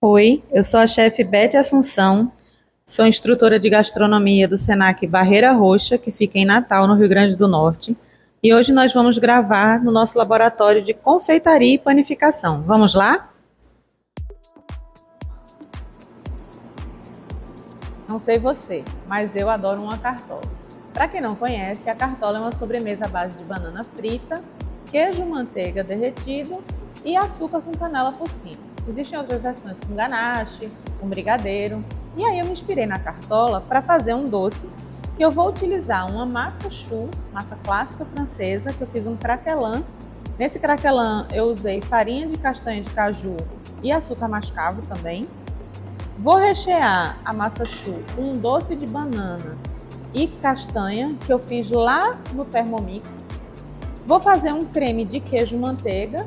Oi, eu sou a chefe Bete Assunção, sou instrutora de gastronomia do Senac Barreira Roxa, que fica em Natal, no Rio Grande do Norte. E hoje nós vamos gravar no nosso laboratório de confeitaria e panificação. Vamos lá? Não sei você, mas eu adoro uma cartola. Para quem não conhece, a cartola é uma sobremesa à base de banana frita, queijo manteiga derretido e açúcar com canela por cima. Existem outras versões com ganache, com brigadeiro. E aí eu me inspirei na cartola para fazer um doce que eu vou utilizar uma massa choux, massa clássica francesa, que eu fiz um craquelin. Nesse craquelin eu usei farinha de castanha de caju e açúcar mascavo também. Vou rechear a massa choux com um doce de banana e castanha que eu fiz lá no Thermomix. Vou fazer um creme de queijo manteiga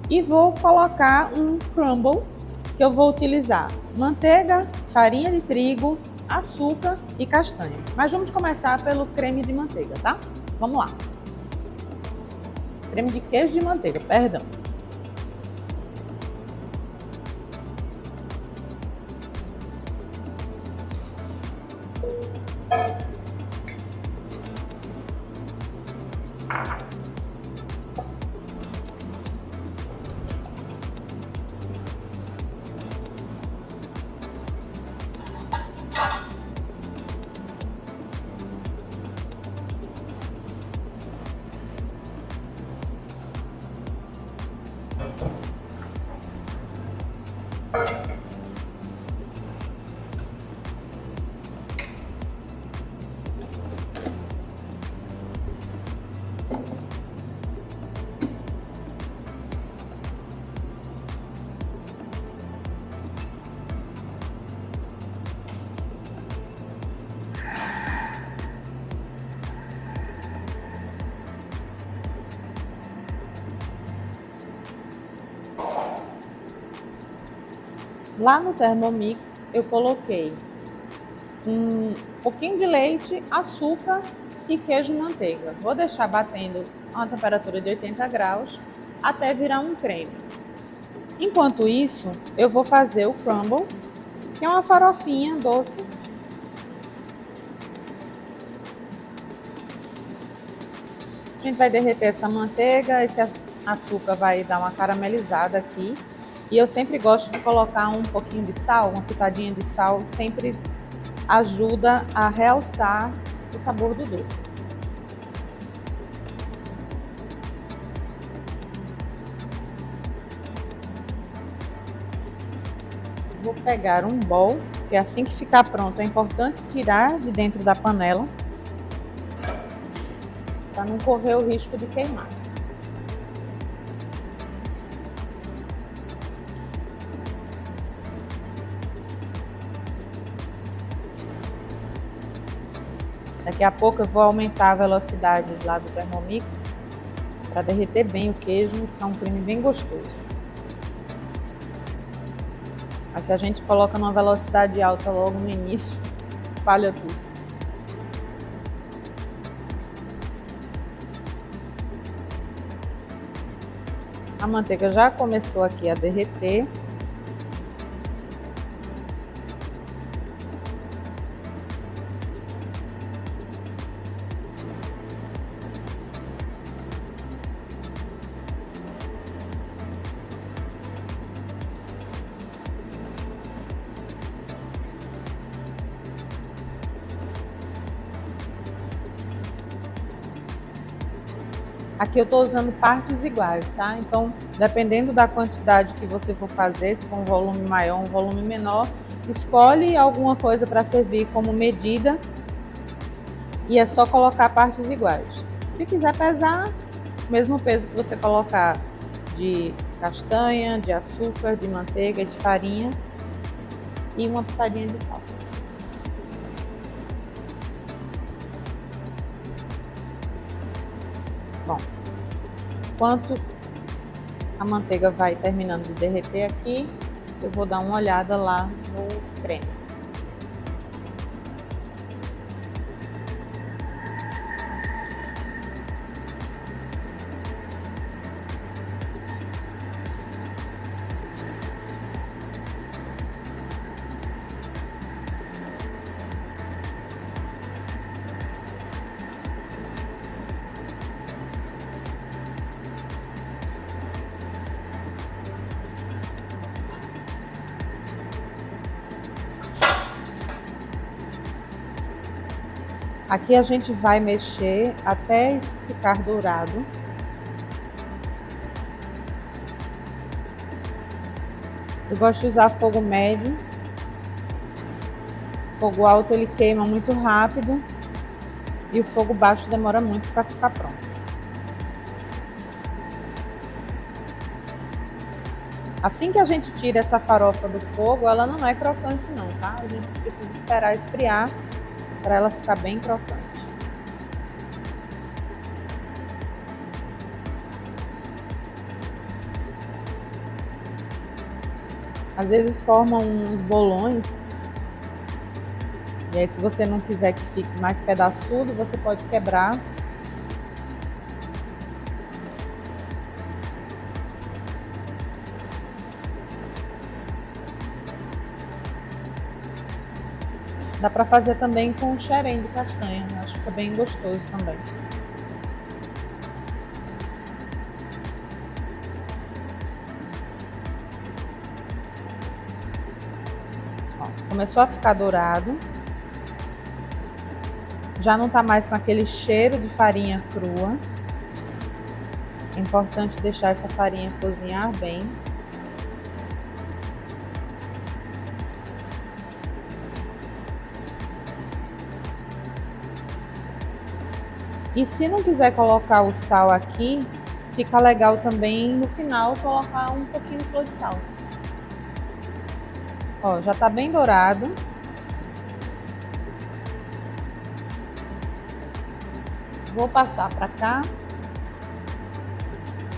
e vou colocar um crumble que eu vou utilizar manteiga, farinha de trigo, açúcar e castanha. Mas vamos começar pelo creme de manteiga, tá? Vamos lá. Creme de queijo de manteiga, perdão. Lá no Thermomix eu coloquei um pouquinho de leite, açúcar e queijo manteiga. Vou deixar batendo a uma temperatura de 80 graus até virar um creme. Enquanto isso, eu vou fazer o crumble, que é uma farofinha doce. A gente vai derreter essa manteiga, esse açúcar vai dar uma caramelizada aqui. E eu sempre gosto de colocar um pouquinho de sal, uma pitadinha de sal, sempre ajuda a realçar o sabor do doce. Vou pegar um bowl, que assim que ficar pronto é importante tirar de dentro da panela, para não correr o risco de queimar. Daqui a pouco eu vou aumentar a velocidade lá do Thermomix para derreter bem o queijo e ficar um creme bem gostoso. Mas se a gente coloca numa velocidade alta logo no início, espalha tudo. A manteiga já começou aqui a derreter. Aqui eu estou usando partes iguais, tá? Então, dependendo da quantidade que você for fazer, se for um volume maior, um volume menor, escolhe alguma coisa para servir como medida e é só colocar partes iguais. Se quiser pesar, o mesmo peso que você colocar de castanha, de açúcar, de manteiga, de farinha e uma pitadinha de sal. Bom, enquanto a manteiga vai terminando de derreter aqui, eu vou dar uma olhada lá no creme. Aqui a gente vai mexer até isso ficar dourado. Eu gosto de usar fogo médio. Fogo alto ele queima muito rápido e o fogo baixo demora muito para ficar pronto. Assim que a gente tira essa farofa do fogo, ela não é crocante não, tá? A gente precisa esperar esfriar para ela ficar bem crocante. Às vezes formam uns bolões. E aí, se você não quiser que fique mais pedaçudo, você pode quebrar. Dá para fazer também com xerém de castanha, acho que fica bem gostoso também. Ó, começou a ficar dourado. Já não tá mais com aquele cheiro de farinha crua. É importante deixar essa farinha cozinhar bem. E se não quiser colocar o sal aqui, fica legal também no final colocar um pouquinho de flor de sal. Ó, já tá bem dourado. Vou passar para cá.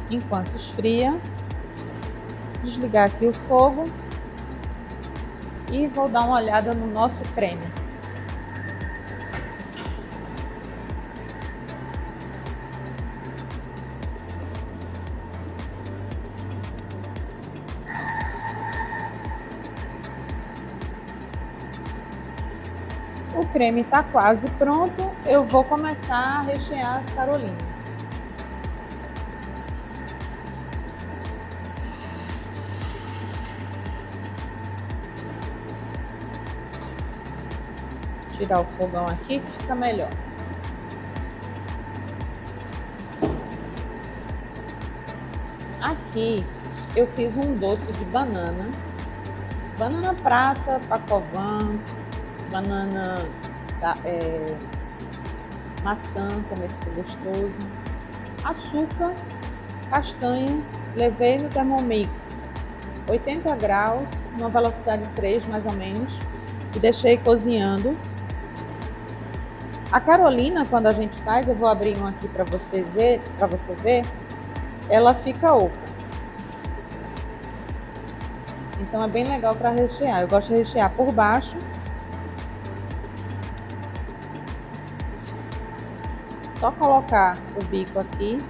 Enquanto esfria, desligar aqui o fogo e vou dar uma olhada no nosso creme. O creme está quase pronto, eu vou começar a rechear as carolinas. Tirar o fogão aqui que fica melhor. Aqui eu fiz um doce de banana, banana prata, pacovan, banana maçã, também ficou gostoso, açúcar, castanha, levei no Thermomix 80 graus, numa velocidade 3 mais ou menos, e deixei cozinhando. A carolina, quando a gente faz, eu vou abrir um aqui para você ver, ela fica oca. Então é bem legal para rechear. Eu gosto de rechear por baixo. Só colocar o bico aqui.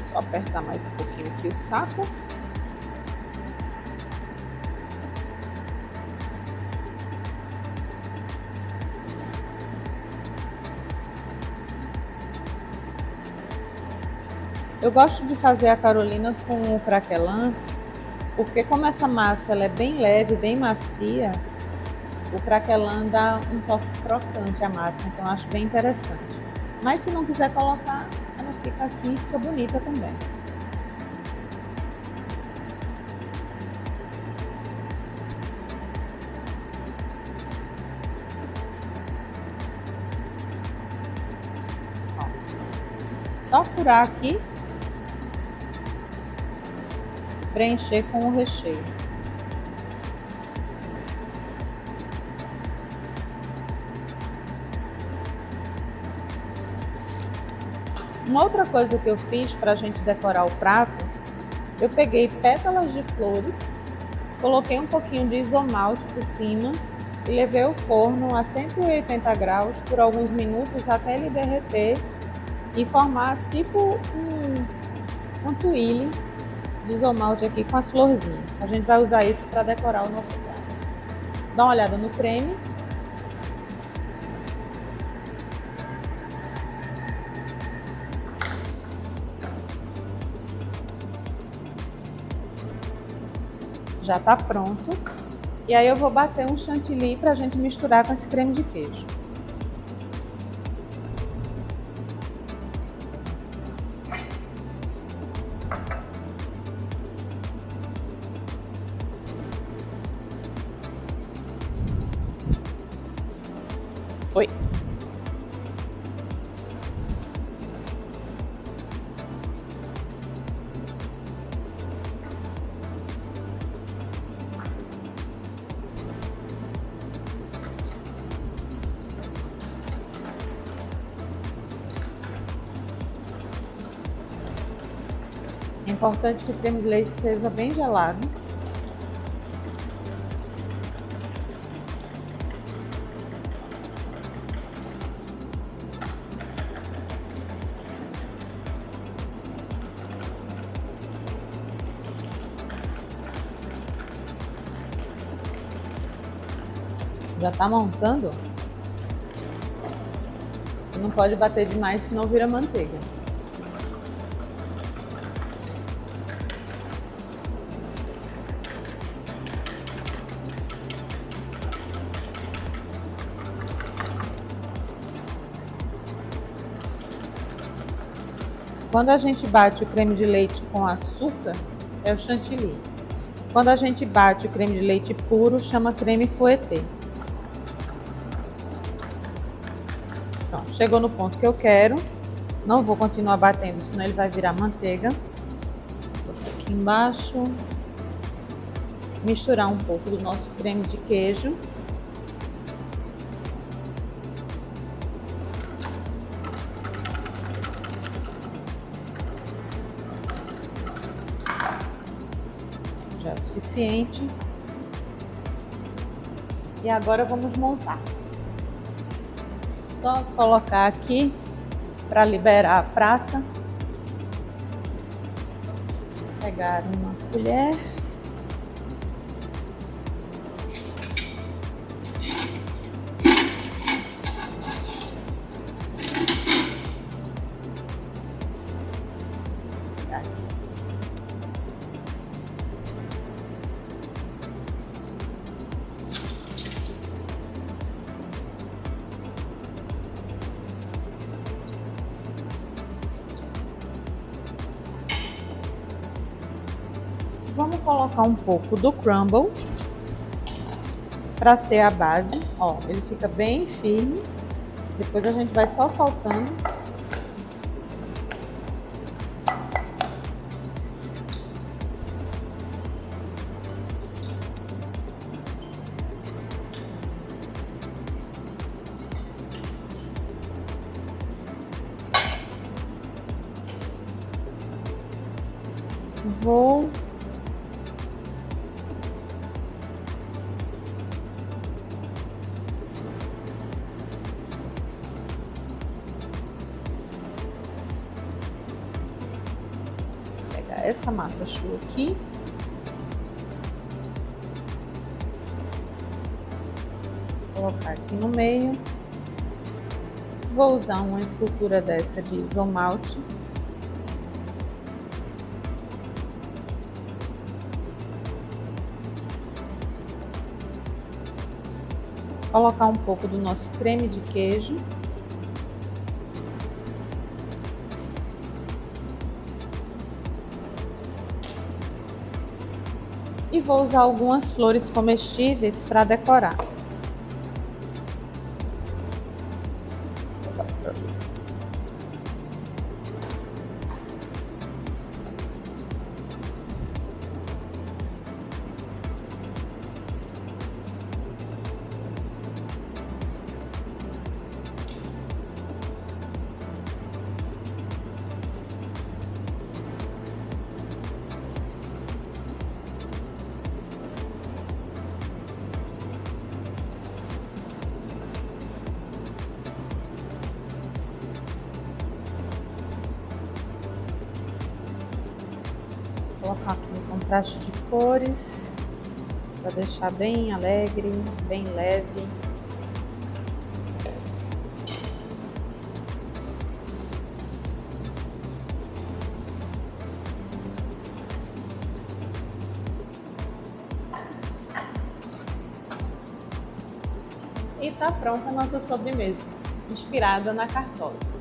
Só apertar mais um pouquinho aqui o saco. Eu gosto de fazer a carolina com o craquelin, porque como essa massa ela é bem leve, bem macia, o craquelin dá um toque crocante à massa, então eu acho bem interessante. Mas se não quiser colocar, ela fica assim, fica bonita também. Ó, só furar aqui, preencher com o recheio. Uma outra coisa que eu fiz para a gente decorar o prato, eu peguei pétalas de flores, coloquei um pouquinho de isomalte por cima e levei ao forno a 180 graus por alguns minutos até ele derreter e formar tipo um tuile de isomalte aqui com as florzinhas. A gente vai usar isso para decorar o nosso prato. Dá uma olhada no creme. Já está pronto. E aí eu vou bater um chantilly para a gente misturar com esse creme de queijo. Foi. É importante que o creme de leite seja bem gelado. Já tá montando? Não pode bater demais, senão vira manteiga. Quando a gente bate o creme de leite com açúcar, é o chantilly. Quando a gente bate o creme de leite puro, chama creme fouetté. Pronto, chegou no ponto que eu quero. Não vou continuar batendo, senão ele vai virar manteiga. Vou botar aqui embaixo. Misturar um pouco do nosso creme de queijo. Já é o suficiente. E agora vamos montar. Só colocar aqui para liberar a praça. Pegar uma colher. Vamos colocar um pouco do crumble para ser a base. Ó, ele fica bem firme. Depois a gente vai só soltando. Vou pegar essa massa chua aqui. Colocar aqui no meio. Vou usar uma escultura dessa de isomalte. Colocar um pouco do nosso creme de queijo. E vou usar algumas flores comestíveis para decorar. Vou colocar aqui um contraste de cores para deixar bem alegre, bem leve. E está pronta a nossa sobremesa, inspirada na cartola.